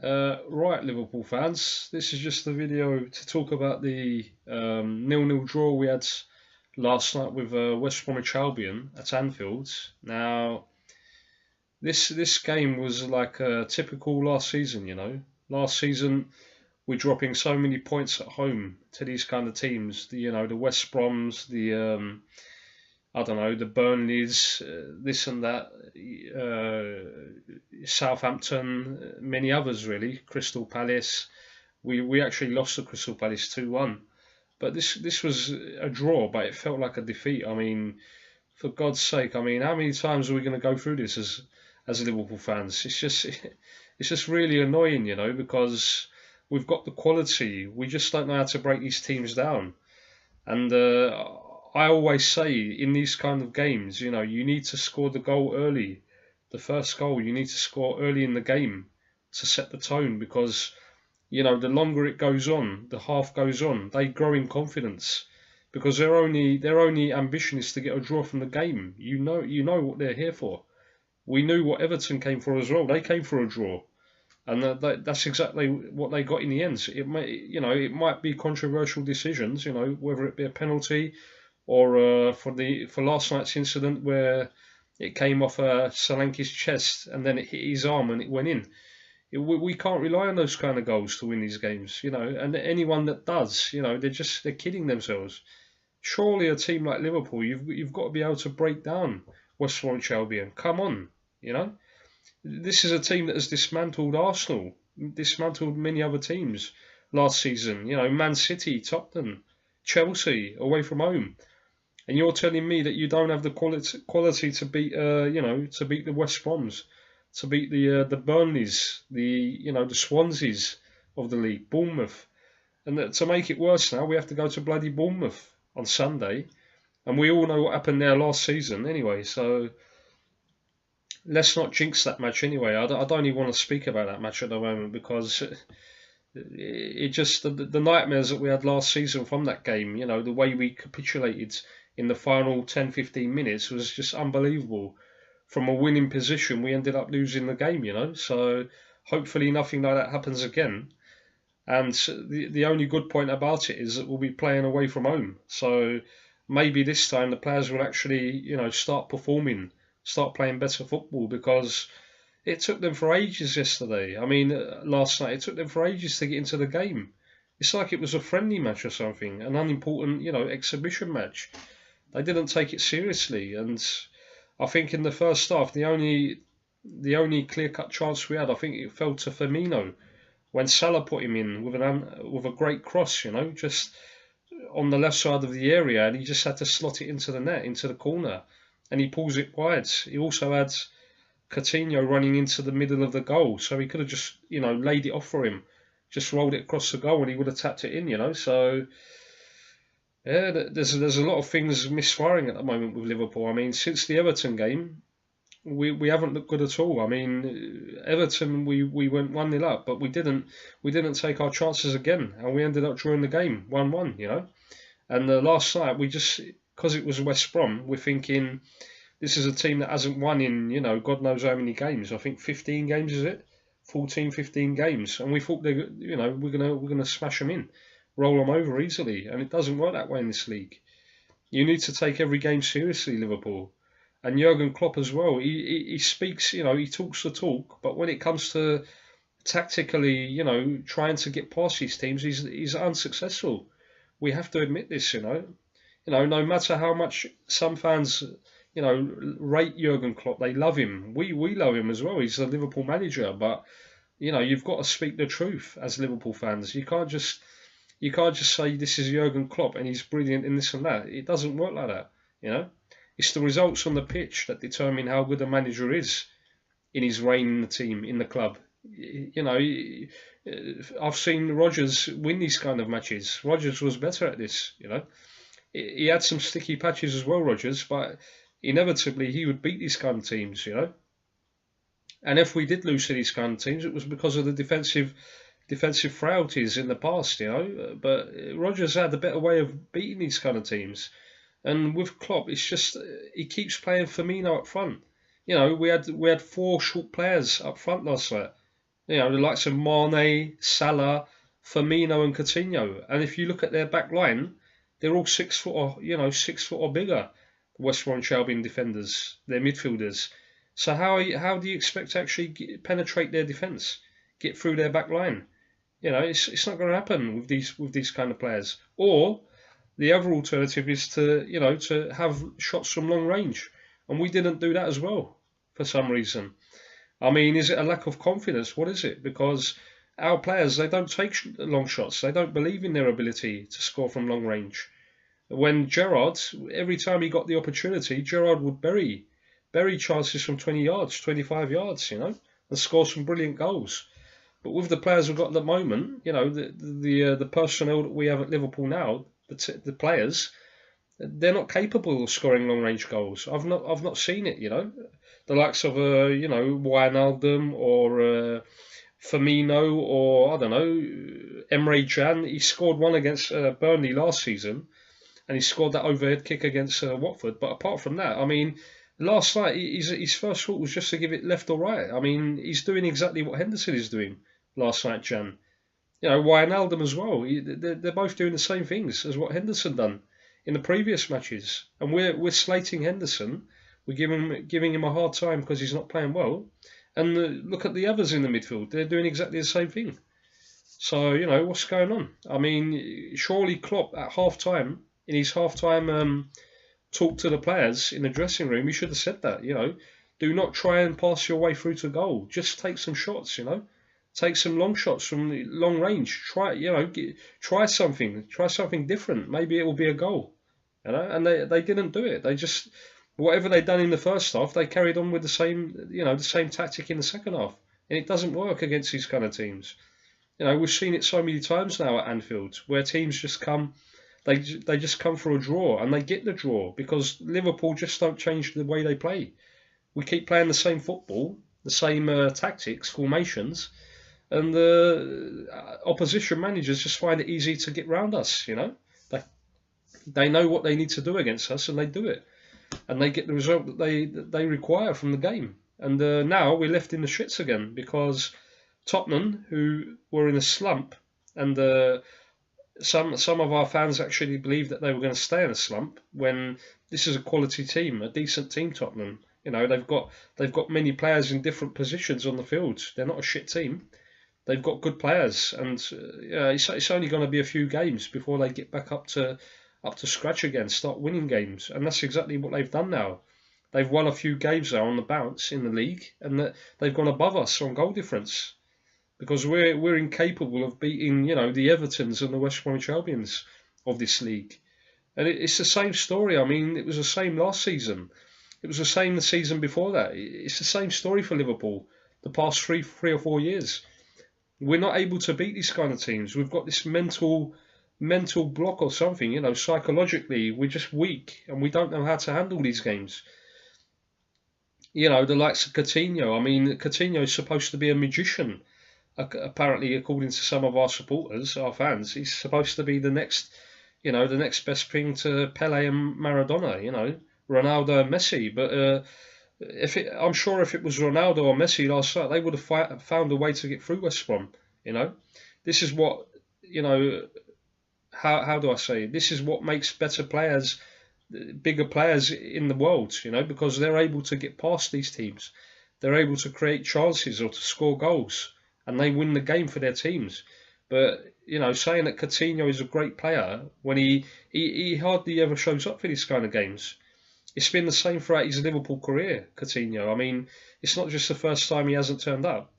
Right, Liverpool fans, this is just a video to talk about the 0-0 draw we had last night with West Bromwich Albion at Anfield. Now, this game was like typical last season, you know. Last season, we're dropping so many points at home to these kind of teams. The West Broms, I don't know, the Burnleys, this and that, Southampton, many others really, Crystal Palace. We actually lost to Crystal Palace 2-1. But this was a draw, but it felt like a defeat. I mean, for God's sake, I mean, how many times are we going to go through this as Liverpool fans? It's just really annoying, you know, because we've got the quality. We just don't know how to break these teams down. And I always say in these kind of games, you know, you need to score the goal early. The first goal, you need to score early in the game to set the tone because, you know, the longer it goes on, the half goes on, they grow in confidence because their only ambition is to get a draw from the game. You know what they're here for. We knew what Everton came for as well. They came for a draw. And that's exactly what they got in the end. It might be controversial decisions, you know, whether it be a penalty or for last night's incident where it came off Solanke's chest and then it hit his arm and it went in. We can't rely on those kind of goals to win these games, you know. And anyone that does, you know, they're kidding themselves. Surely a team like Liverpool, you've got to be able to break down West Bromwich Albion. Come on, you know. This is a team that has dismantled Arsenal, dismantled many other teams last season. You know, Man City, Tottenham, Chelsea, away from home. And you're telling me that you don't have the quality to beat, to beat the West Broms, to beat the Burnleys, the Swanseas of the league, Bournemouth, and that, to make it worse now, we have to go to bloody Bournemouth on Sunday, and we all know what happened there last season anyway. So let's not jinx that match anyway. I don't even want to speak about that match at the moment because it just the nightmares that we had last season from that game, you know, the way we capitulated in the final 10-15 minutes was just unbelievable. From a winning position, we ended up losing the game, you know. So hopefully nothing like that happens again. And the only good point about it is that we'll be playing away from home. So maybe this time the players will actually, you know, start performing, start playing better football because it took them for ages yesterday. I mean, last night, it took them for ages to get into the game. It's like it was a friendly match or something, an unimportant, you know, exhibition match. They didn't take it seriously, and I think in the first half, the only clear-cut chance we had, I think it fell to Firmino when Salah put him in with a great cross, you know, just on the left side of the area, and he just had to slot it into the net, into the corner, and he pulls it wide. He also had Coutinho running into the middle of the goal, so he could have just, you know, laid it off for him, just rolled it across the goal, and he would have tapped it in, you know. So yeah, there's a lot of things misfiring at the moment with Liverpool. I mean, since the Everton game, we haven't looked good at all. I mean, Everton we went 1-0 up, but we didn't take our chances again, and we ended up drawing the game 1-1. You know, and last night we just, because it was West Brom, we're thinking this is a team that hasn't won in, you know, God knows how many games. I think 15 games is it, 14, 15 games, and we thought we're gonna smash them in, roll them over easily, and it doesn't work that way in this league. You need to take every game seriously, Liverpool. And Jurgen Klopp as well. He speaks, you know, he talks the talk, but when it comes to tactically, you know, trying to get past these teams, he's unsuccessful. We have to admit this, you know. You know, no matter how much some fans, you know, rate Jurgen Klopp, they love him. We love him as well. He's the Liverpool manager, but you know, you've got to speak the truth as Liverpool fans. You can't just say this is Jurgen Klopp and he's brilliant in this and that. It doesn't work like that, you know. It's the results on the pitch that determine how good a manager is in his reign in the team, in the club. You know, I've seen Rodgers win these kind of matches. Rodgers was better at this, you know. He had some sticky patches as well, Rodgers, but inevitably he would beat these kind of teams, you know. And if we did lose to these kind of teams, it was because of the defensive frailties in the past, you know. But Rodgers had a better way of beating these kind of teams. And with Klopp, it's just he keeps playing Firmino up front. You know, we had four short players up front last night. You know, the likes of Mane, Salah, Firmino, and Coutinho. And if you look at their back line, they're all 6 foot or 6 foot or bigger. The West Bromwich Albion defenders, their midfielders. So how do you expect to actually penetrate their defence, get through their back line? You know, it's not going to happen with these kind of players. Or the other alternative is to have shots from long range, and we didn't do that as well for some reason. I mean, is it a lack of confidence? What is it? Because our players, they don't take long shots. They don't believe in their ability to score from long range. When Gerrard, every time he got the opportunity, Gerrard would bury chances from 20 yards, 25 yards, and score some brilliant goals. But with the players we've got at the moment, the personnel that we have at Liverpool now, the players, they're not capable of scoring long range goals. I've not seen it. The likes of Wijnaldum or Firmino or I don't know Emre Can. He scored one against Burnley last season, and he scored that overhead kick against Watford. But apart from that, I mean, last night his first thought was just to give it left or right. I mean, he's doing exactly what Henderson is doing last night, Can. Wijnaldum as well. They're both doing the same things as what Henderson done in the previous matches, and we're slating Henderson. We're giving him a hard time because he's not playing well. And look at the others in the midfield; they're doing exactly the same thing. So what's going on? I mean, surely Klopp at half-time, in his half-time talk to the players in the dressing room, he should have said that. Do not try and pass your way through to goal. Just take some shots. Take some long shots from long range. Try something different. Maybe it will be a goal. And they didn't do it. They just, whatever they'd done in the first half, they carried on with the same tactic in the second half. And it doesn't work against these kind of teams. We've seen it so many times now at Anfield, where teams just come, they just come for a draw, and they get the draw because Liverpool just don't change the way they play. We keep playing the same football, the same tactics, formations, and the opposition managers just find it easy to get round us. They know what they need to do against us, and they do it, and they get the result that they require from the game. And now we're left in the shits again because Tottenham, who were in a slump, and some of our fans actually believed that they were going to stay in a slump when this is a quality team, a decent team. Tottenham, they've got many players in different positions on the field. They're not a shit team. They've got good players, and it's only going to be a few games before they get back up to scratch again, start winning games, and that's exactly what they've done now. They've won a few games now on the bounce in the league, and they've gone above us on goal difference because we're incapable of beating the Evertons and the West Bromwich Albions of this league. And it's the same story. I mean, it was the same last season. It was the same the season before that. It's the same story for Liverpool the past three or 4 years. We're not able to beat these kind of teams. We've got this mental block or something, psychologically we're just weak and we don't know how to handle these games. The likes of Coutinho. I mean, Coutinho is supposed to be a magician. Apparently, according to some of our supporters, our fans, he's supposed to be the next best thing to Pele and Maradona, Ronaldo and Messi. But I'm sure if it was Ronaldo or Messi last night, they would have found a way to get through West Brom. This is what, how do I say it? This is what makes better players, bigger players in the world, because they're able to get past these teams. They're able to create chances or to score goals, and they win the game for their teams. But, saying that Coutinho is a great player when he hardly ever shows up for these kind of games. It's been the same throughout his Liverpool career, Coutinho. I mean, it's not just the first time he hasn't turned up,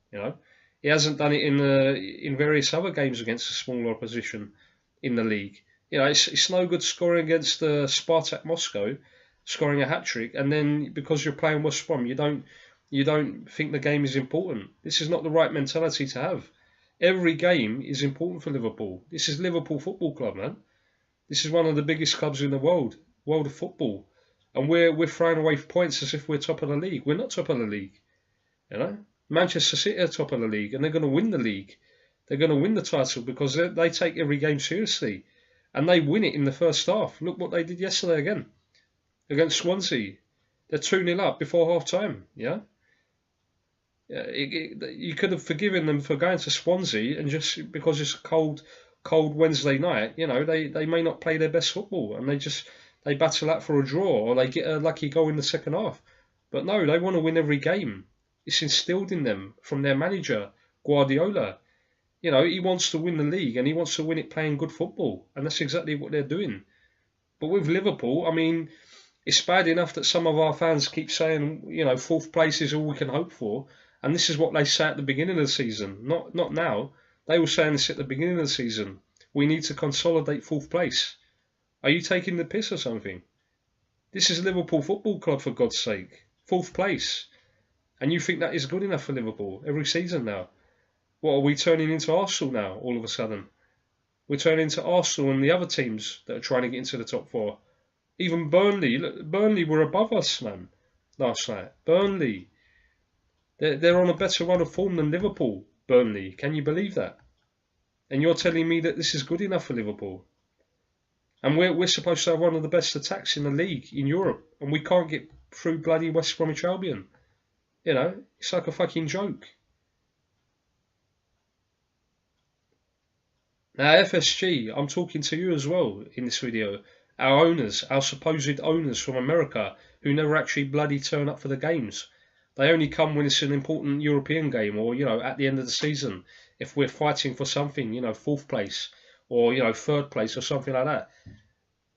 He hasn't done it in various other games against a smaller opposition in the league. It's no good scoring against Spartak Moscow, scoring a hat-trick, and then because you're playing West Brom, you don't think the game is important. This is not the right mentality to have. Every game is important for Liverpool. This is Liverpool Football Club, man. This is one of the biggest clubs in the world of football. And we're throwing away points as if we're top of the league. We're not top of the league. Manchester City are top of the league, and they're going to win the league. They're going to win the title because they take every game seriously. And they win it in the first half. Look what they did yesterday again against Swansea. They're 2-0 up before half-time, yeah? You could have forgiven them for going to Swansea, and just because it's a cold Wednesday night, they may not play their best football, and they battle out for a draw, or they get a lucky goal in the second half. But no, they want to win every game. It's instilled in them from their manager, Guardiola. He wants to win the league, and he wants to win it playing good football, and that's exactly what they're doing. But with Liverpool, I mean, it's bad enough that some of our fans keep saying, fourth place is all we can hope for, and this is what they say at the beginning of the season. Not now. They were saying this at the beginning of the season. We need to consolidate fourth place. Are you taking the piss or something? This is Liverpool Football Club, for God's sake. Fourth place. And you think that is good enough for Liverpool every season now? What, are we turning into Arsenal now, all of a sudden? We're turning into Arsenal and the other teams that are trying to get into the top four. Even Burnley were above us, man, last night. Burnley. They're on a better run of form than Liverpool, Burnley. Can you believe that? And you're telling me that this is good enough for Liverpool? And we're supposed to have one of the best attacks in the league in Europe, and we can't get through bloody West Bromwich Albion. It's like a fucking joke. Now, FSG, I'm talking to you as well in this video. Our owners, our supposed owners from America, who never actually bloody turn up for the games. They only come when it's an important European game, or, at the end of the season, if we're fighting for something, fourth place, or, third place, or something like that.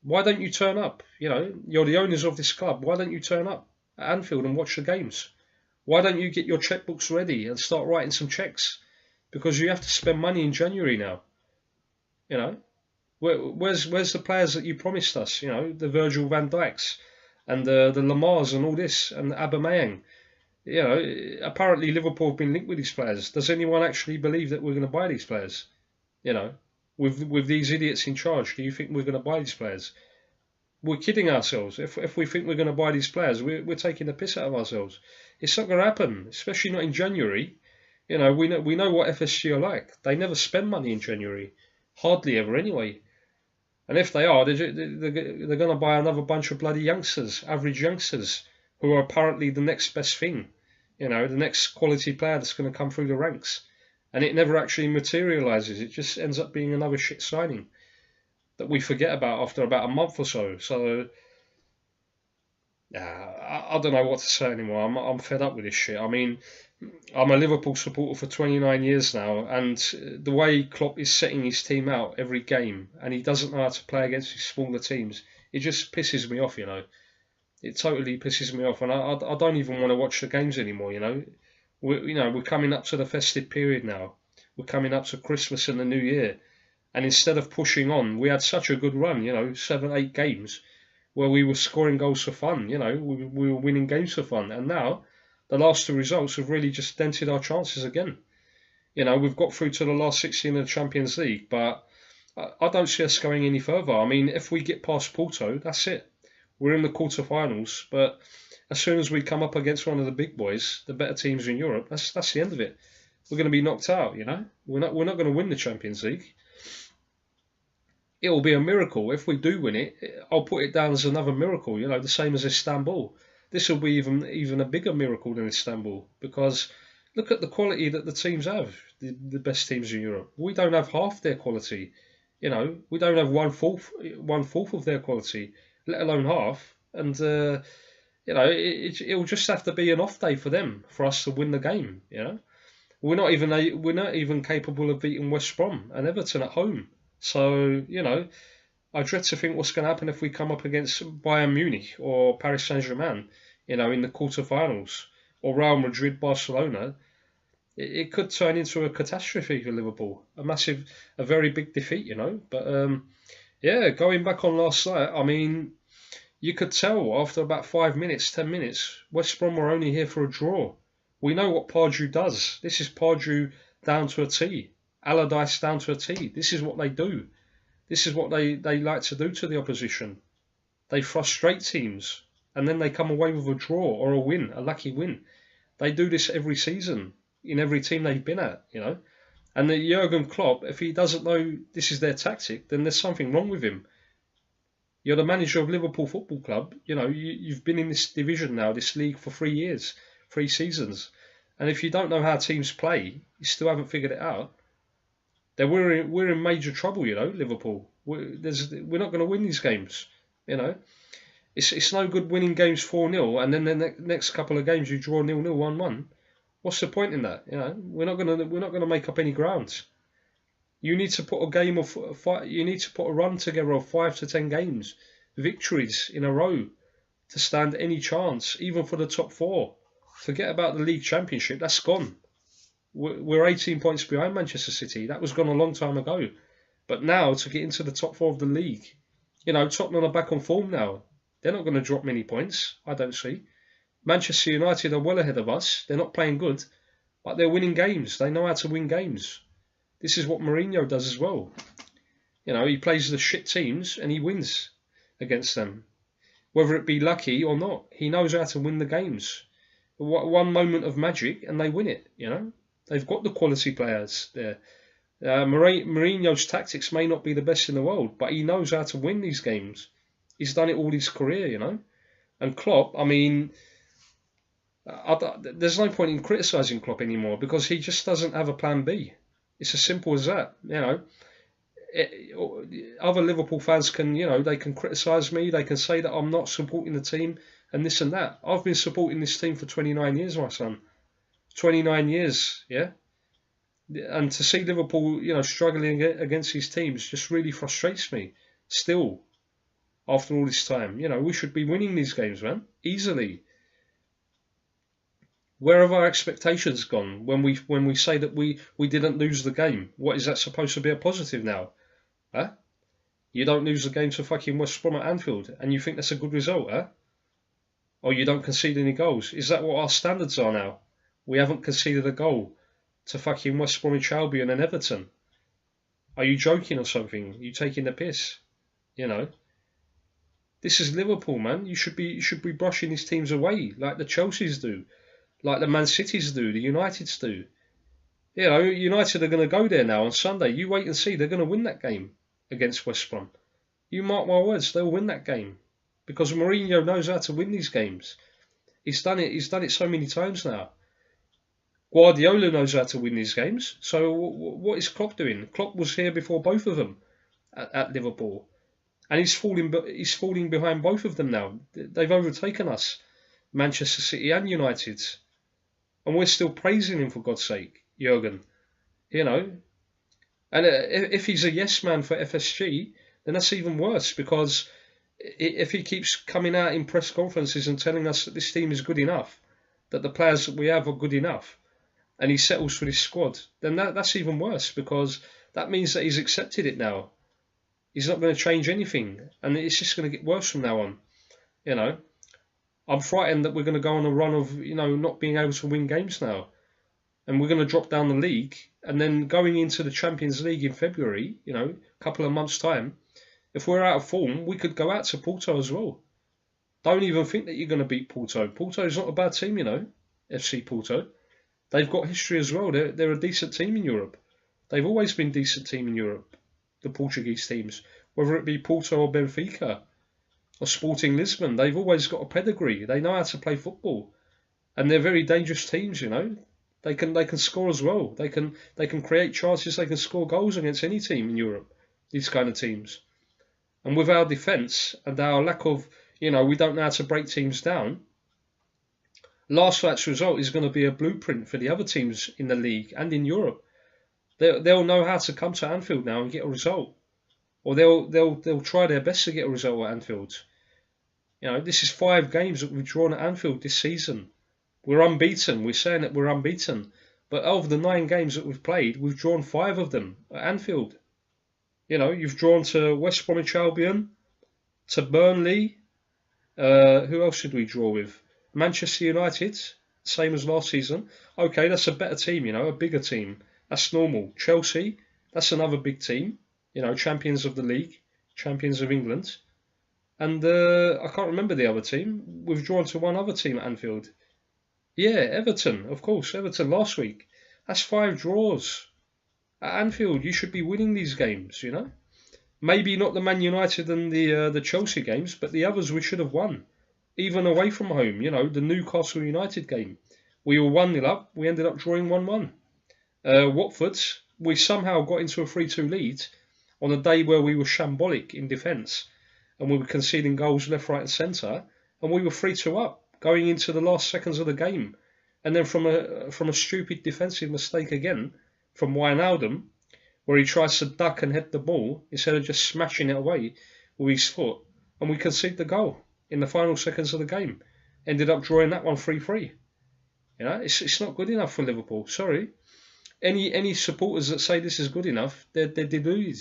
Why don't you turn up? You're the owners of this club. Why don't you turn up at Anfield and watch the games? Why don't you get your checkbooks ready and start writing some checks? Because you have to spend money in January now. Where's the players that you promised us? The Virgil van Dijks and the Lamars and all this, and the Aubameyang. Apparently Liverpool have been linked with these players. Does anyone actually believe that we're going to buy these players? With these idiots in charge, do you think we're going to buy these players? We're kidding ourselves. If we think we're going to buy these players, we're taking the piss out of ourselves. It's not going to happen, especially not in January. We know what FSG are like. They never spend money in January. Hardly ever, anyway. And if they are, they're going to buy another bunch of bloody youngsters, average youngsters, who are apparently the next best thing. The next quality player that's going to come through the ranks. And it never actually materialises. It just ends up being another shit signing that we forget about after about a month or so. So, I don't know what to say anymore. I'm fed up with this shit. I mean, I'm a Liverpool supporter for 29 years now, and the way Klopp is setting his team out every game, and he doesn't know how to play against his smaller teams, it just pisses me off, It totally pisses me off, and I don't even want to watch the games anymore, We're coming up to the festive period now. We're coming up to Christmas and the New Year. And instead of pushing on, we had such a good run, 7-8 games, where we were scoring goals for fun, we were winning games for fun. And now, the last two results have really just dented our chances again. We've got through to the last 16 of the Champions League, but I don't see us going any further. I mean, if we get past Porto, that's it. We're in the quarterfinals, but as soon as we come up against one of the big boys, the better teams in Europe, that's the end of it. We're going to be knocked out, We're not going to win the Champions League. It will be a miracle. If we do win it, I'll put it down as another miracle, the same as Istanbul. This will be even a bigger miracle than Istanbul, because look at the quality that the teams have, the best teams in Europe. We don't have half their quality. We don't have one fourth of their quality, let alone half. And it'll just have to be an off day for them for us to win the game. We're not even capable of beating West Brom and Everton at home. So I dread to think what's going to happen if we come up against Bayern Munich or Paris Saint-Germain, in the quarterfinals, or Real Madrid, Barcelona. It could turn into a catastrophe for Liverpool, a very big defeat, But going back on last night, I mean, you could tell after about 5 minutes, 10 minutes, West Brom were only here for a draw. We know what Pardew does. This is Pardew down to a T. Allardyce down to a T. This is what they do. This is what they like to do to the opposition. They frustrate teams, and then they come away with a draw or a win, a lucky win. They do this every season in every team they've been at, And the Jurgen Klopp, if he doesn't know this is their tactic, then there's something wrong with him. You're the manager of Liverpool Football Club. You've been in this division now, this league, for 3 years, 3 seasons. And if you don't know how teams play, you still haven't figured it out, then we're in major trouble, you know, Liverpool. We're not going to win these games, you know. It's no good winning games 4-0 and then the next couple of games you draw 0-0, 1-1. What's the point in that? You know, we're not gonna make up any ground. You need to put a game of you need to put a run together of 5 to 10 games, victories in a row, to stand any chance, even for the top 4. Forget about the league championship. That's gone. We're 18 points behind Manchester City. That was gone a long time ago. But now to get into the top 4 of the league, you know, Tottenham are back on form now. They're not going to drop many points, I don't see. Manchester United are well ahead of us. They're not playing good, but they're winning games. They know how to win games. This is what Mourinho does as well. You know, he plays the shit teams and he wins against them. Whether it be lucky or not, he knows how to win the games. One moment of magic and they win it, you know. They've got the quality players there. Mourinho's tactics may not be the best in the world, but he knows how to win these games. He's done it all his career, you know. And Klopp, I mean, there's no point in criticising Klopp anymore because he just doesn't have a plan B. It's as simple as that, you know. Other Liverpool fans can, you know, they can criticise me. They can say that I'm not supporting the team and this and that. I've been supporting this team for 29 years, my son. 29 years, yeah. And to see Liverpool, you know, struggling against these teams just really frustrates me. Still, after all this time, you know, we should be winning these games, man, easily. Where have our expectations gone when we say that we didn't lose the game? What is that supposed to be a positive now? Huh? You don't lose the game to fucking West Brom at Anfield and you think that's a good result, huh? Or you don't concede any goals. Is that what our standards are now? We haven't conceded a goal to fucking West Bromwich Albion and Everton. Are you joking or something? Are you taking the piss? You know? This is Liverpool, man. You should be brushing these teams away like the Chelseas do. Like the Man Cities do, the Uniteds do. You know, United are going to go there now on Sunday. You wait and see. They're going to win that game against West Brom. You mark my words, they'll win that game. Because Mourinho knows how to win these games. He's done it. He's done it so many times now. Guardiola knows how to win these games. So what is Klopp doing? Klopp was here before both of them at Liverpool. And he's falling behind both of them now. They've overtaken us, Manchester City and United. And we're still praising him, for God's sake, Jurgen. You know? And if he's a yes man for FSG, then that's even worse. Because if he keeps coming out in press conferences and telling us that this team is good enough, that the players that we have are good enough, and he settles for this squad, then that's even worse. Because that means that he's accepted it now. He's not going to change anything. And it's just going to get worse from now on. You know? I'm frightened that we're going to go on a run of, you know, not being able to win games now. And we're going to drop down the league. And then going into the Champions League in February, you know, a couple of months' time, if we're out of form, we could go out to Porto as well. Don't even think that you're going to beat Porto. Porto is not a bad team, you know, FC Porto. They've got history as well. They're a decent team in Europe. They've always been a decent team in Europe, the Portuguese teams. Whether it be Porto or Benfica or Sporting Lisbon, they've always got a pedigree. They know how to play football. And they're very dangerous teams, you know. They can score as well. They can create chances, they can score goals against any team in Europe, these kind of teams. And with our defence and our lack of, you know, we don't know how to break teams down, last night's result is going to be a blueprint for the other teams in the league and in Europe. They'll know how to come to Anfield now and get a result. Or they'll try their best to get a result at Anfield. You know, this is 5 games that we've drawn at Anfield this season. We're unbeaten. We're saying that we're unbeaten. But of the 9 games that we've played, we've drawn 5 of them at Anfield. You know, you've drawn to West Bromwich Albion, to Burnley. Who else did we draw with? Manchester United, same as last season. Okay, that's a better team, you know, a bigger team. That's normal. Chelsea, that's another big team. You know, champions of the league, champions of England. And I can't remember the other team. We've drawn to one other team at Anfield. Yeah, Everton, of course. Everton last week. That's 5 draws. At Anfield, you should be winning these games, you know. Maybe not the Man United and the Chelsea games, but the others we should have won. Even away from home, you know, the Newcastle United game. We were 1-0 up. We ended up drawing 1-1. Watford, we somehow got into a 3-2 lead on a day where we were shambolic in defence and we were conceding goals left, right and centre, and we were 3-2 up going into the last seconds of the game. And then from a stupid defensive mistake again from Wijnaldum, where he tries to duck and head the ball instead of just smashing it away with his foot, and we concede the goal in the final seconds of the game. Ended up drawing that one 3-3. You know, it's not good enough for Liverpool. Sorry. Any supporters that say this is good enough, they're deluded.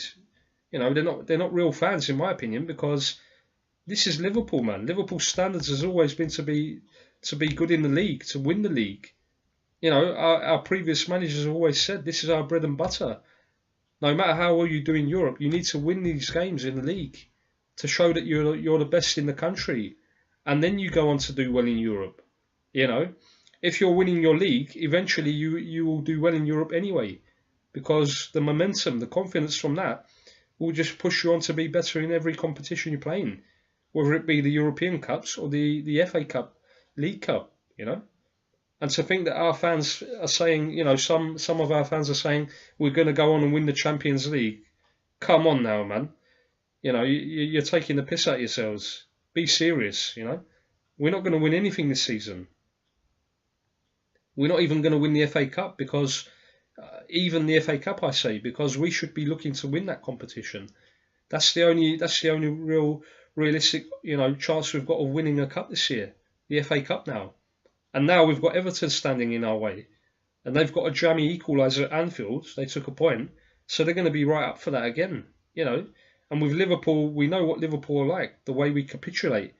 You know, they're not real fans in my opinion, because this is Liverpool, man. Liverpool's standards has always been to be good in the league, to win the league. You know, our previous managers have always said this is our bread and butter. No matter how well you do in Europe, you need to win these games in the league to show that you're the best in the country, and then you go on to do well in Europe. You know, if you're winning your league, eventually you will do well in Europe anyway, because the momentum, the confidence from that will just push you on to be better in every competition you play in, whether it be the European Cups or the FA Cup, League Cup, you know. And to think that our fans are saying, you know, some of our fans are saying we're going to go on and win the Champions League. Come on now, man. You know, you're taking the piss out of yourselves. Be serious, you know. We're not going to win anything this season. We're not even going to win the FA Cup, because even the FA Cup, I say, because we should be looking to win that competition. That's the only realistic, you know, chance we've got of winning a cup this year, the FA Cup now. And now we've got Everton standing in our way, and they've got a jammy equaliser at Anfield. They took a point, so they're going to be right up for that again, you know. And with Liverpool, we know what Liverpool are like, the way we capitulate.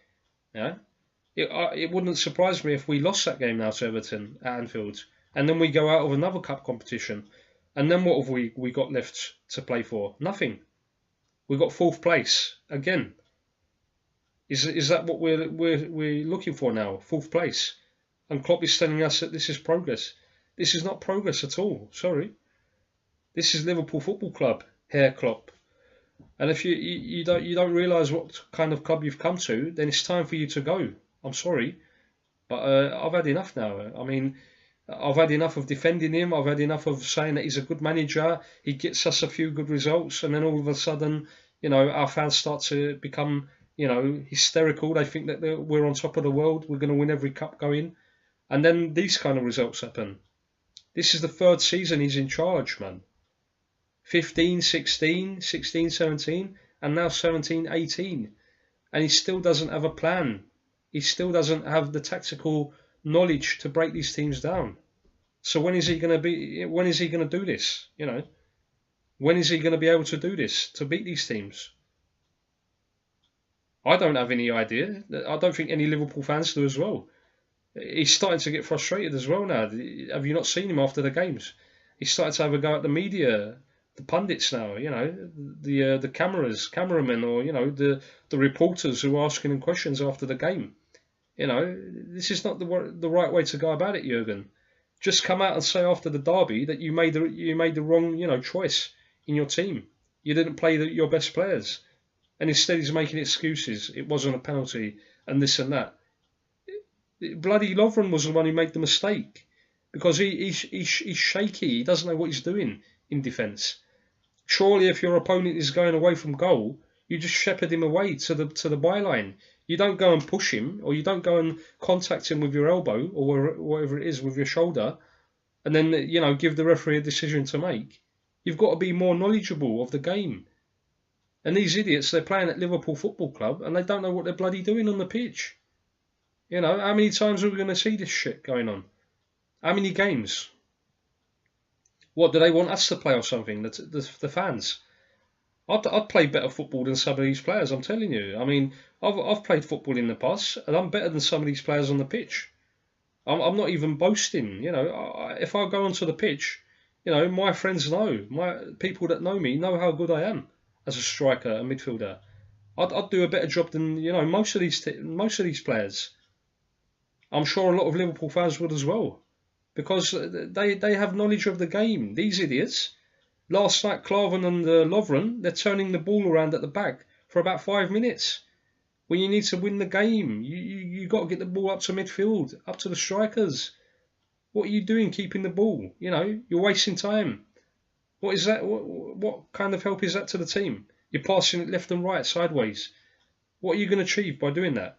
Yeah, it wouldn't surprise me if we lost that game now to Everton at Anfield, and then we go out of another cup competition, and then what have we got left to play for? Nothing. We got 4th place again. Is that what we're looking for now? 4th place. And Klopp is telling us that this is progress. This is not progress at all. Sorry. This is Liverpool Football Club, Herr Klopp. And if you don't realise what kind of club you've come to, then it's time for you to go. I'm sorry, but I've had enough now. I mean, I've had enough of defending him. I've had enough of saying that he's a good manager. He gets us a few good results, and then all of a sudden, you know, our fans start to become, you know, hysterical. They think that we're on top of the world. We're going to win every cup going. And then these kind of results happen. This is the 3rd season he's in charge, man. 15, 16, 16, 17, and now 17, 18. And he still doesn't have a plan. He still doesn't have the tactical knowledge to break these teams down. So when is he going to do this? You know, when is he going to be able to do this, to beat these teams? I don't have any idea. I don't think any Liverpool fans do as well. He's starting to get frustrated as well now. Have you not seen him after the games? He's started to have a go at the media, the pundits now, you know, the cameramen, or, you know, the reporters who are asking him questions after the game. You know, this is not the right way to go about it, Jurgen. Just come out and say after the derby that you made the wrong, you know, choice in your team. You didn't play your best players, and instead he's making excuses. It wasn't a penalty and this and that. Bloody Lovren was the one who made the mistake, because he's shaky. He doesn't know what he's doing in defence. Surely, if your opponent is going away from goal, you just shepherd him away to the byline. You don't go and push him, or you don't go and contact him with your elbow or whatever it is with your shoulder, and then, you know, give the referee a decision to make. You've got to be more knowledgeable of the game. And these idiots, they're playing at Liverpool Football Club, and they don't know what they're bloody doing on the pitch. You know, how many times are we going to see this shit going on? How many games? What, do they want us to play or something? The fans? I'd play better football than some of these players, I'm telling you. I mean, I've played football in the past, and I'm better than some of these players on the pitch. I'm not even boasting, you know. If I go onto the pitch, you know, my friends know, my people that know me know how good I am as a striker, a midfielder. I'd do a better job than, you know, most of these players. I'm sure a lot of Liverpool fans would as well, because they have knowledge of the game. These idiots, last night, Klavan and Lovren, they're turning the ball around at the back for about 5 minutes. When you need to win the game, you got to get the ball up to midfield, up to the strikers. What are you doing keeping the ball? You know, you're wasting time. What is that? What kind of help is that to the team? You're passing it left and right, sideways. What are you going to achieve by doing that?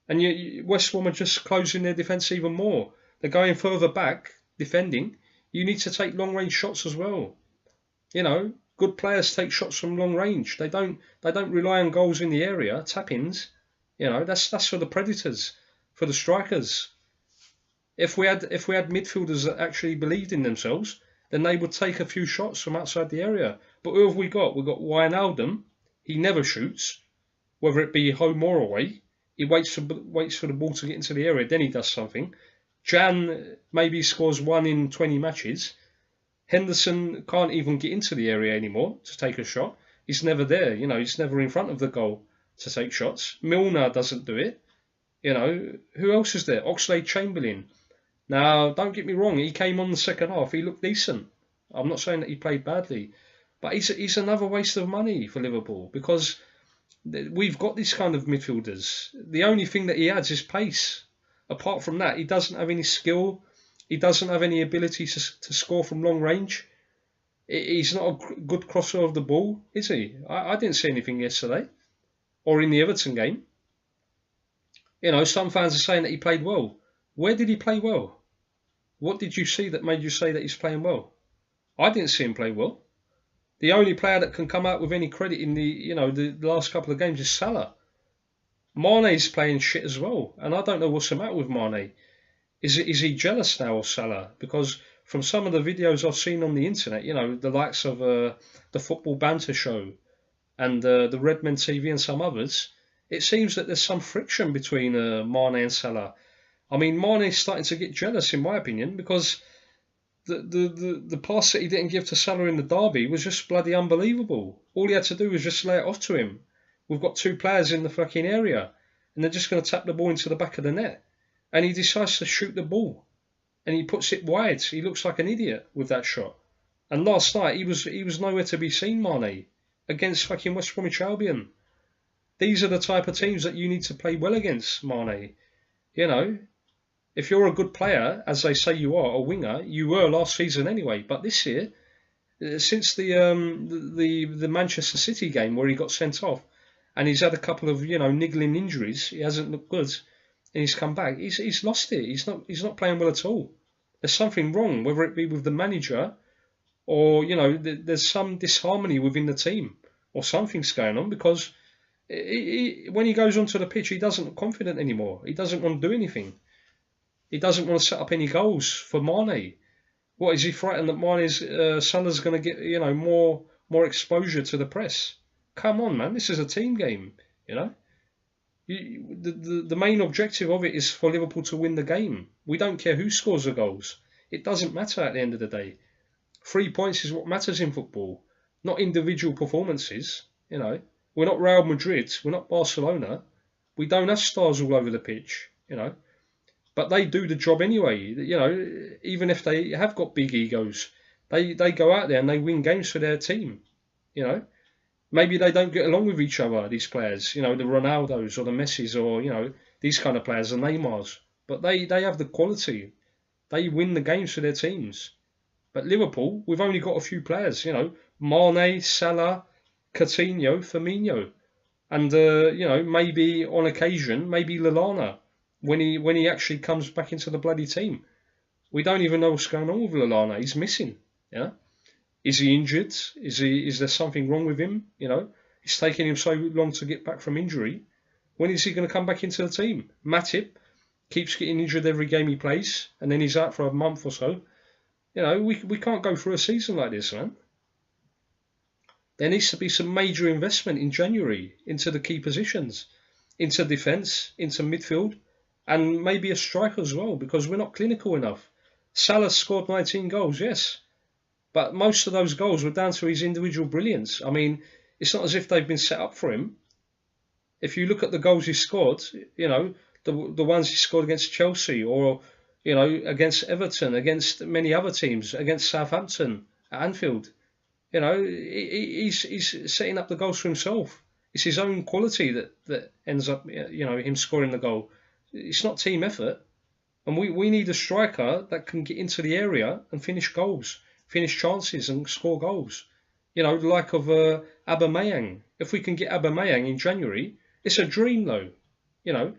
And West Brom are just closing their defence even more. They're going further back, defending. You need to take long range shots as well. You know, good players take shots from long range. They don't rely on goals in the area, tap-ins. You know, that's for the predators, for the strikers. If we had midfielders that actually believed in themselves, then they would take a few shots from outside the area. But who have we got? We've got Wijnaldum. He never shoots, whether it be home or away. He waits for the ball to get into the area, then he does something. Jan maybe scores 1 in 20 matches. Henderson can't even get into the area anymore to take a shot. He's never there, you know, he's never in front of the goal to take shots. Milner doesn't do it. You know, who else is there? Oxlade-Chamberlain. Now, don't get me wrong, he came on the second half, he looked decent. I'm not saying that he played badly, but he's another waste of money for Liverpool because we've got these kind of midfielders. The only thing that he adds is pace. Apart from that, he doesn't have any skill. He doesn't have any ability to score from long range. He's not a good crosser of the ball, is he? I didn't see anything yesterday or in the Everton game. You know, some fans are saying that he played well. Where did he play well? What did you see that made you say that he's playing well? I didn't see him play well. The only player that can come out with any credit in the last couple of games is Salah. Mane's playing shit as well, and I don't know what's the matter with Mane. Is he jealous now of Salah? Because from some of the videos I've seen on the internet, you know, the likes of the Football Banter Show and the Redmen TV and some others, it seems that there's some friction between Mane and Salah. I mean, Mane's starting to get jealous, in my opinion, because the pass that he didn't give to Salah in the derby was just bloody unbelievable. All he had to do was just lay it off to him. We've got 2 players in the fucking area, and they're just going to tap the ball into the back of the net. And he decides to shoot the ball, and he puts it wide. He looks like an idiot with that shot. And last night he was nowhere to be seen, Mane, against fucking West Bromwich Albion. These are the type of teams that you need to play well against, Mane. You know, if you're a good player, as they say you are, a winger, you were last season anyway. But this year, since the Manchester City game where he got sent off, and he's had a couple of niggling injuries, he hasn't looked good, and he's come back. He's lost it. He's not playing well at all. There's something wrong, whether it be with the manager, or there's some disharmony within the team, or something's going on because when he goes onto the pitch, he doesn't look confident anymore. He doesn't want to do anything. He doesn't want to set up any goals for Mane. What, is he frightened that Salah's going to get more exposure to the press? Come on, man! This is a team game. The main objective of it is for Liverpool to win the game. We don't care who scores the goals. It doesn't matter at the end of the day. 3 points is what matters in football, not individual performances. We're not Real Madrid. We're not Barcelona. We don't have stars all over the pitch. But they do the job anyway. Even if they have got big egos, they go out there and they win games for their team. Maybe they don't get along with each other, these players, the Ronaldos or the Messis or, these kind of players, the Neymars. But they have the quality. They win the games for their teams. But Liverpool, we've only got a few players, Mane, Salah, Coutinho, Firmino. And, maybe on occasion, maybe Lallana, when he actually comes back into the bloody team. We don't even know what's going on with Lallana. He's missing, Is he injured? Is there something wrong with him? It's taking him so long to get back from injury. When is he going to come back into the team? Matip keeps getting injured every game he plays, and then he's out for a month or so. We can't go through a season like this, man. There needs to be some major investment in January into the key positions, into defence, into midfield, and maybe a striker as well, because we're not clinical enough. Salah scored 19 goals, yes. But most of those goals were down to his individual brilliance. I mean, it's not as if they've been set up for him. If you look at the goals he scored, the ones he scored against Chelsea or, against Everton, against many other teams, against Southampton, at Anfield, he's setting up the goals for himself. It's his own quality that ends up, him scoring the goal. It's not team effort. And we need a striker that can get into the area and finish goals, finish chances and score goals. You know, like of Aubameyang. If we can get Aubameyang in January, it's a dream though. You know,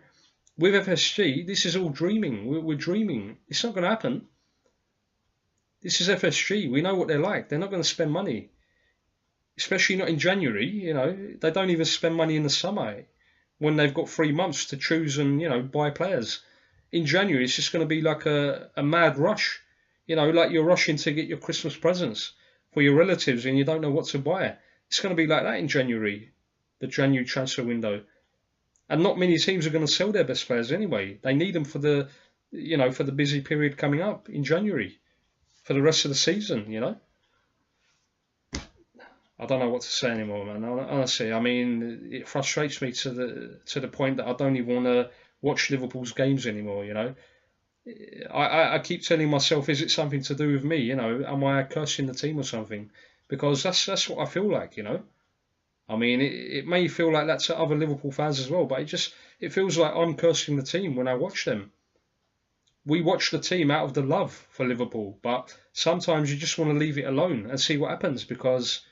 with FSG, this is all dreaming. We're dreaming. It's not going to happen. This is FSG. We know what they're like. They're not going to spend money, especially not in January. You know, they don't even spend money in the summer when they've got 3 months to choose and, you know, buy players. In January, it's just going to be like a mad rush. You know, like you're rushing to get your Christmas presents for your relatives and you don't know what to buy. It's going to be like that in January, the January transfer window. And not many teams are going to sell their best players anyway. They need them for the, you know, for the busy period coming up in January, for the rest of the season, you know. I don't know what to say anymore, man. Honestly, I mean, it frustrates me to the point that I don't even want to watch Liverpool's games anymore, you know. I keep telling myself, is it something to do with me, you know? Am I cursing the team or something? Because that's what I feel like, you know. I mean, it may feel like that to other Liverpool fans as well, but it feels like I'm cursing the team when I watch them. We watch the team out of the love for Liverpool, but sometimes you just want to leave it alone and see what happens because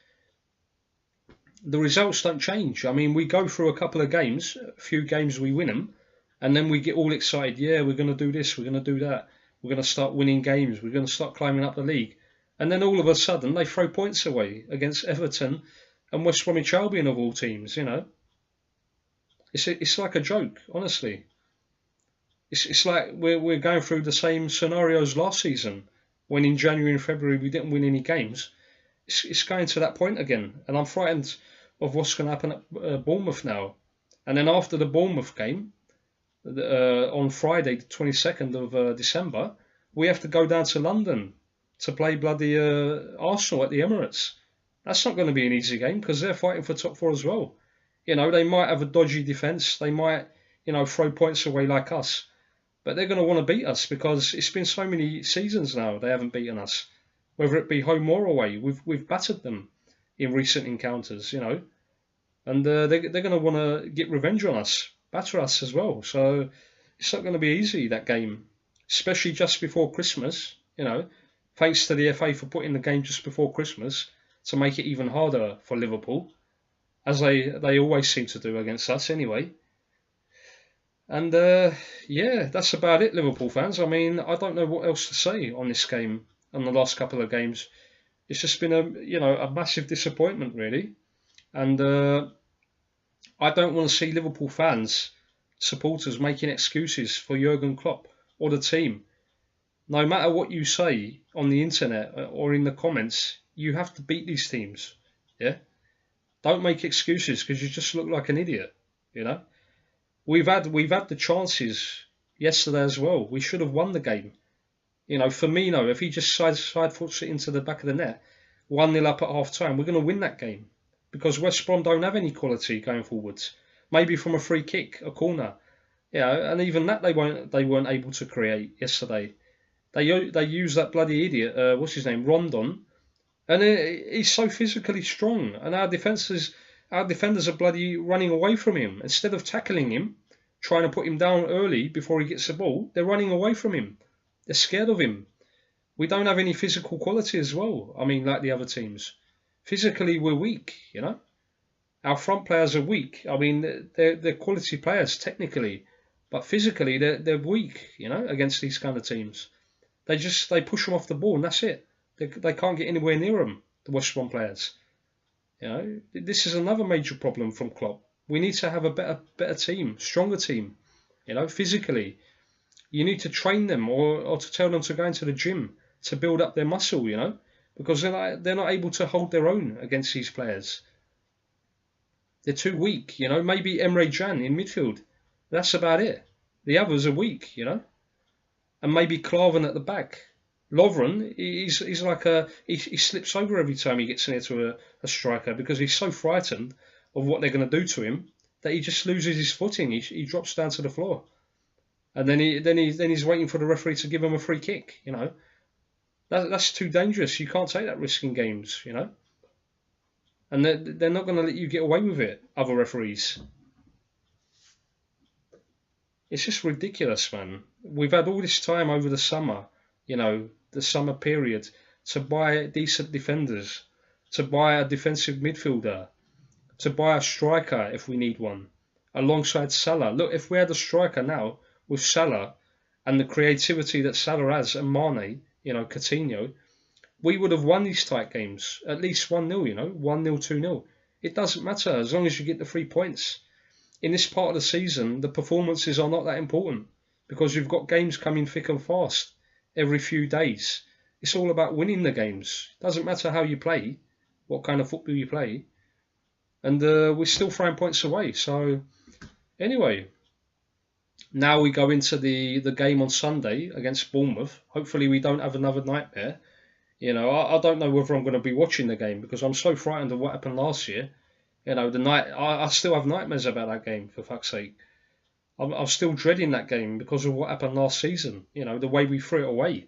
the results don't change. I mean, we go through a couple of games, a few games we win them, and then we get all excited. Yeah, we're going to do this, we're going to do that. We're going to start winning games. We're going to start climbing up the league. And then all of a sudden, they throw points away against Everton and West Bromwich Albion of all teams, you know. It's like a joke, honestly. It's like we're going through the same scenarios last season when in January and February we didn't win any games. It's going to that point again. And I'm frightened of what's going to happen at Bournemouth now. And then after the Bournemouth game, on Friday, the 22nd of December, we have to go down to London to play bloody Arsenal at the Emirates. That's not going to be an easy game because they're fighting for top four as well. You know, they might have a dodgy defence. They might, you know, throw points away like us. But they're going to want to beat us because it's been so many seasons now they haven't beaten us. Whether it be home or away, we've battered them in recent encounters, you know. And they're going to want to get revenge on us, batter us as well. So it's not going to be easy, that game, especially just before Christmas, you know. Thanks to the FA for putting the game just before Christmas to make it even harder for Liverpool, as they always seem to do against us anyway. And yeah, that's about it, Liverpool fans. I mean, I don't know what else to say on this game and the last couple of games. It's just been a massive disappointment, really. And I don't want to see Liverpool fans, supporters, making excuses for Jurgen Klopp or the team. No matter what you say on the internet or in the comments, you have to beat these teams. Yeah? Don't make excuses because you just look like an idiot, you know? We've had the chances yesterday as well. We should have won the game. You know, Firmino, if he just side foots it into the back of the net, 1-0 up at half time, we're going to win that game. Because West Brom don't have any quality going forwards. Maybe from a free kick, a corner. Yeah, and even that they weren't able to create yesterday. They used that bloody idiot, what's his name, Rondon, and he's so physically strong, and our defenders are bloody running away from him. Instead of tackling him, trying to put him down early before he gets the ball, they're running away from him. They're scared of him. We don't have any physical quality as well. I mean, like the other teams. Physically, we're weak, you know. Our front players are weak. I mean, they're quality players technically, but physically they're weak, you know, against these kind of teams. They push them off the ball and that's it. They can't get anywhere near them, the West Brom players. You know, this is another major problem from Klopp. We need to have a better team, stronger team. You know, physically, you need to train them or to tell them to go into the gym to build up their muscle. You know, because they're not able to hold their own against these players. They're too weak. You know, maybe Emre Can in midfield. That's about it. The others are weak. You know. And maybe Klavan at the back. Lovren, he's like he slips over every time he gets near to a striker because he's so frightened of what they're going to do to him that he just loses his footing. He drops down to the floor, and then he's waiting for the referee to give him a free kick. You know, that's too dangerous. You can't take that risk in games. You know, and they're not going to let you get away with it. Other referees. It's just ridiculous, man. We've had all this time over the summer, the summer period, to buy decent defenders, to buy a defensive midfielder, to buy a striker if we need one, alongside Salah. Look, if we had a striker now with Salah and the creativity that Salah has and Mane, Coutinho, we would have won these tight games. At least 1-0, 1-0, 2-0. It doesn't matter as long as you get the 3 points. In this part of the season, the performances are not that important because you've got games coming thick and fast every few days. It's all about winning the games. It doesn't matter how you play, what kind of football you play. And we're still throwing points away. So, anyway, now we go into the game on Sunday against Bournemouth. Hopefully we don't have another nightmare. I don't know whether I'm going to be watching the game because I'm so frightened of what happened last year. I still have nightmares about that game, for fuck's sake. I'm still dreading that game because of what happened last season, the way we threw it away.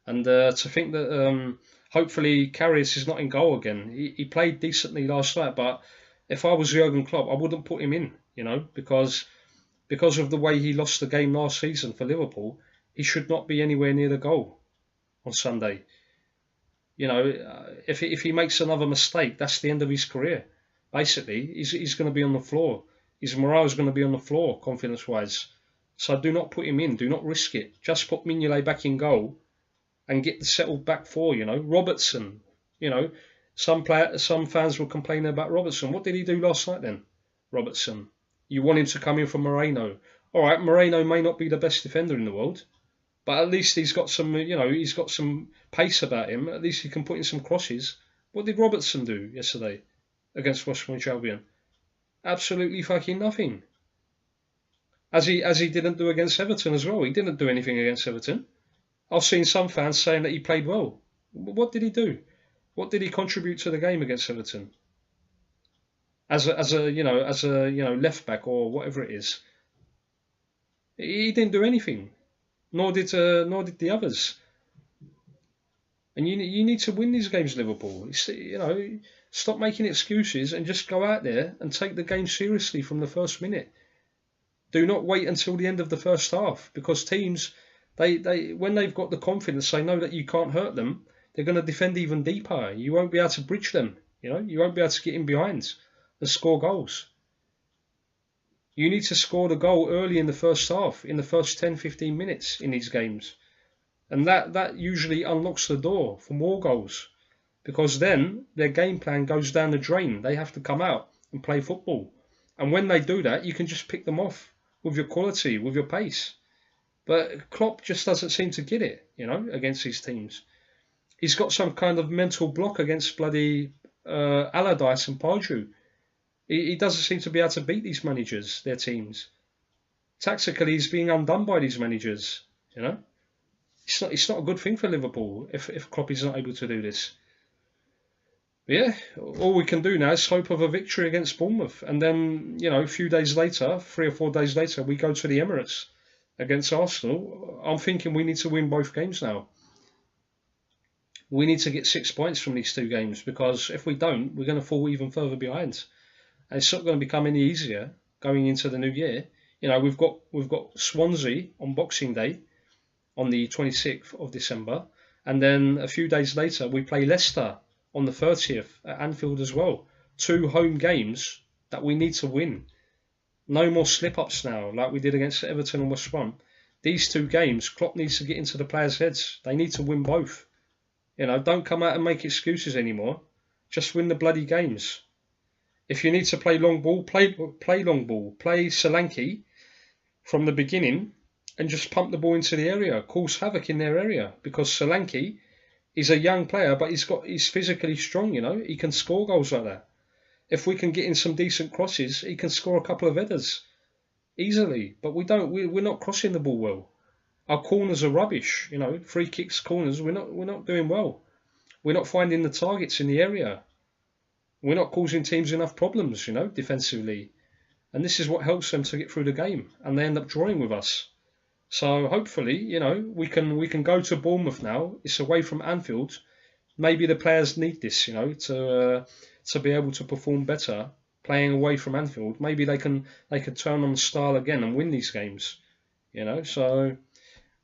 And to think that hopefully Karius is not in goal again. He played decently last night, but if I was Jurgen Klopp, I wouldn't put him in, because of the way he lost the game last season for Liverpool, he should not be anywhere near the goal on Sunday. If he makes another mistake, that's the end of his career. Basically, he's going to be on the floor. His morale is going to be on the floor, confidence-wise. So do not put him in. Do not risk it. Just put Mignolet back in goal and get the settled back four. Robertson. Some fans were complaining about Robertson. What did he do last night then? Robertson. You want him to come in for Moreno. All right, Moreno may not be the best defender in the world, but at least he's got some, he's got some pace about him. At least he can put in some crosses. What did Robertson do yesterday against West Brom Albion? Absolutely fucking nothing. As he didn't do against Everton as well. He didn't do anything against Everton. I've seen some fans saying that he played well. What did he do? What did he contribute to the game against Everton? As a left back or whatever it is, he didn't do anything. Nor did the others. And you need to win these games, Liverpool. Stop making excuses and just go out there and take the game seriously from the first minute. Do not wait until the end of the first half, because teams, they when they've got the confidence, they know that you can't hurt them. They're going to defend even deeper. You won't be able to bridge them. You won't be able to get in behind and score goals. You need to score the goal early in the first half, in the first 10-15 minutes in these games. And that usually unlocks the door for more goals, because then their game plan goes down the drain. They have to come out and play football. And when they do that, you can just pick them off with your quality, with your pace. But Klopp just doesn't seem to get it, against these teams. He's got some kind of mental block against bloody Allardyce and Pardew. He doesn't seem to be able to beat these managers, their teams. Tactically, he's being undone by these managers, It's not a good thing for Liverpool if Klopp is not able to do this. But yeah, all we can do now is hope of a victory against Bournemouth. And then, a few days later, 3 or 4 days later, we go to the Emirates against Arsenal. I'm thinking we need to win both games now. We need to get 6 points from these 2 games, because if we don't, we're going to fall even further behind. And it's not going to become any easier going into the new year. We've got Swansea on Boxing Day on the 26th of December. And then a few days later, we play Leicester on the 30th at Anfield as well. 2 home games that we need to win. No more slip-ups now, like we did against Everton and West Brom. These 2 games, Klopp needs to get into the players' heads. They need to win both. Don't come out and make excuses anymore. Just win the bloody games. If you need to play long ball, play long ball. Play Solanke from the beginning and just pump the ball into the area. Cause havoc in their area, because Solanke is a young player, but he's physically strong, He can score goals like that. If we can get in some decent crosses, he can score a couple of headers easily. But we're not crossing the ball well. Our corners are rubbish, free kicks, corners. We're not doing well. We're not finding the targets in the area. We're not causing teams enough problems, defensively. And this is what helps them to get through the game, and they end up drawing with us. So hopefully, we can go to Bournemouth now. It's away from Anfield. Maybe the players need this, to be able to perform better playing away from Anfield. Maybe they can turn on the style again and win these games you know. So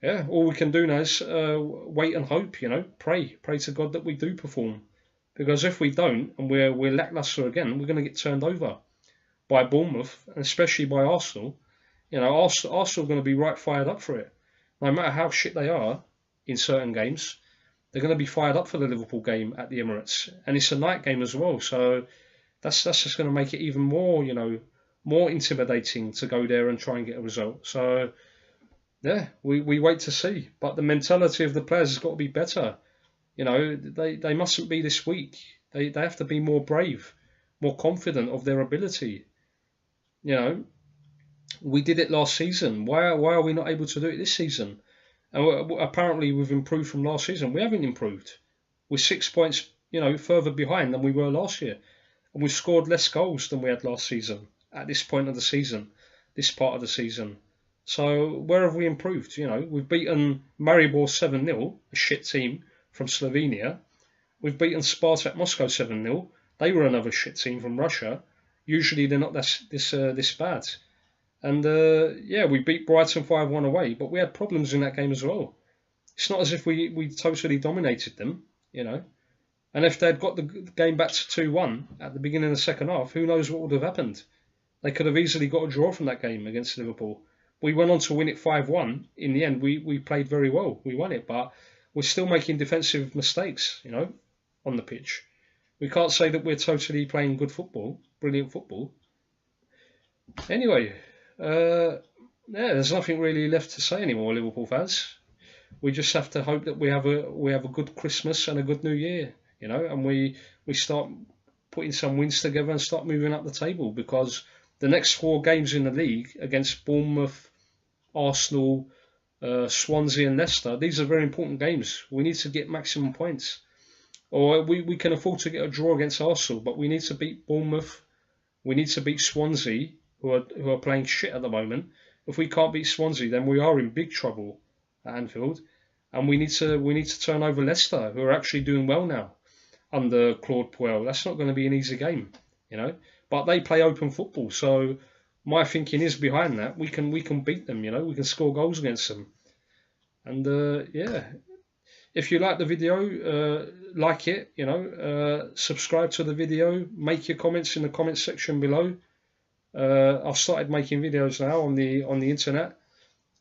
yeah, all we can do now is wait and hope, you know, pray to God that we do perform, because if we don't and we're lacklustre again, we're going to get turned over by Bournemouth and especially by Arsenal. You know, Arsenal are going to be right fired up for it. No matter how shit they are in certain games, they're going to be fired up for the Liverpool game at the Emirates, and it's a night game as well. So that's just going to make it even more, you know, more intimidating to go there and try and get a result. So yeah, we wait to see. But the mentality of the players has got to be better. You know, they mustn't be this weak. They have to be more brave, more confident of their ability. You know, we did it last season. Why are we not able to do it this season? And apparently we've improved from last season. We haven't improved. We're 6 points, you know, further behind than we were last year, and we've scored less goals than we had last season at this point of the season, this part of the season. So where have we improved? You know, we've beaten Maribor 7-0, a shit team from Slovenia. We've beaten Spartak Moscow 7-0. They were another shit team from Russia. Usually they're not this bad. And yeah, we beat Brighton 5-1 away, but we had problems in that game as well. It's not as if we totally dominated them, you know. And if they'd got the game back to 2-1 at the beginning of the second half, who knows what would have happened? They could have easily got a draw from that game against Liverpool. We went on to win it 5-1. In the end, we played very well. We won it, but we're still making defensive mistakes, you know, on the pitch. We can't say that we're totally playing good football, brilliant football. Anyway, yeah, there's nothing really left to say anymore, Liverpool fans. We just have to hope that we have a good Christmas and a good New Year, you know, and we start putting some wins together and start moving up the table, because the next 4 games in the league against Bournemouth, Arsenal, Swansea and Leicester, these are very important games. We need to get maximum points. Or we can afford to get a draw against Arsenal, but we need to beat Bournemouth. We need to beat Swansea, who are playing shit at the moment. If we can't beat Swansea, then we are in big trouble at Anfield. And we need to turn over Leicester, who are actually doing well now under Claude Puel. That's not going to be an easy game, you know. But they play open football, so my thinking is behind that. We can beat them, you know. We can score goals against them. And yeah, if you like the video, like it, you know, subscribe to the video, make your comments in the comment section below. I've started making videos now on the internet,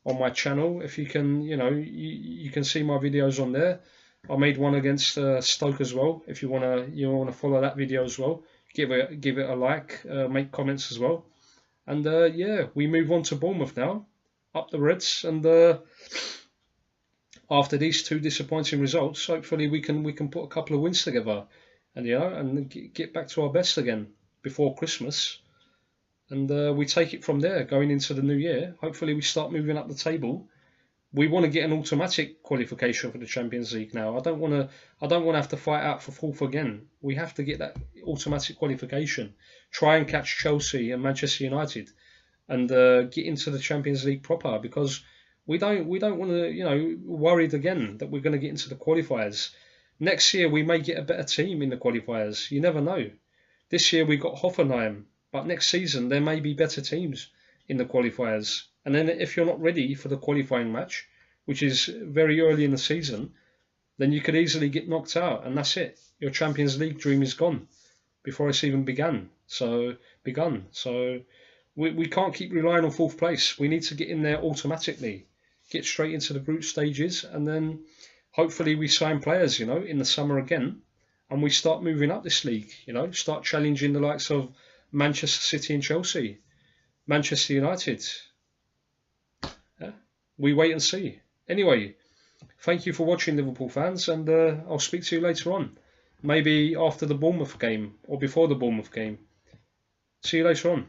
on my channel. If you can, you know, you can see my videos on there. I made one against Stoke as well. If you wanna follow that video as well, give it a like, make comments as well. And yeah, we move on to Bournemouth now, up the Reds, and after these 2 disappointing results, hopefully we can put a couple of wins together, and you know, and get back to our best again before Christmas. And we take it from there going into the new year. Hopefully we start moving up the table. We want to get an automatic qualification for the Champions League now. I don't want to have to fight out for 4th again. We have to get that automatic qualification. Try and catch Chelsea and Manchester United, and get into the Champions League proper, because we don't want to, you know, worried again that we're going to get into the qualifiers. Next year we may get a better team in the qualifiers. You never know. This year we got Hoffenheim, but next season there may be better teams in the qualifiers. And then if you're not ready for the qualifying match, which is very early in the season, then you could easily get knocked out, and that's it. Your Champions League dream is gone before it's even begun. So we can't keep relying on 4th place. We need to get in there automatically, get straight into the group stages, and then hopefully we sign players, you know, in the summer again, and we start moving up this league, you know, start challenging the likes of Manchester City and Chelsea, Manchester United. Yeah, we wait and see. Anyway, thank you for watching, Liverpool fans, and I'll speak to you later on. Maybe after the Bournemouth game or before the Bournemouth game. See you later on.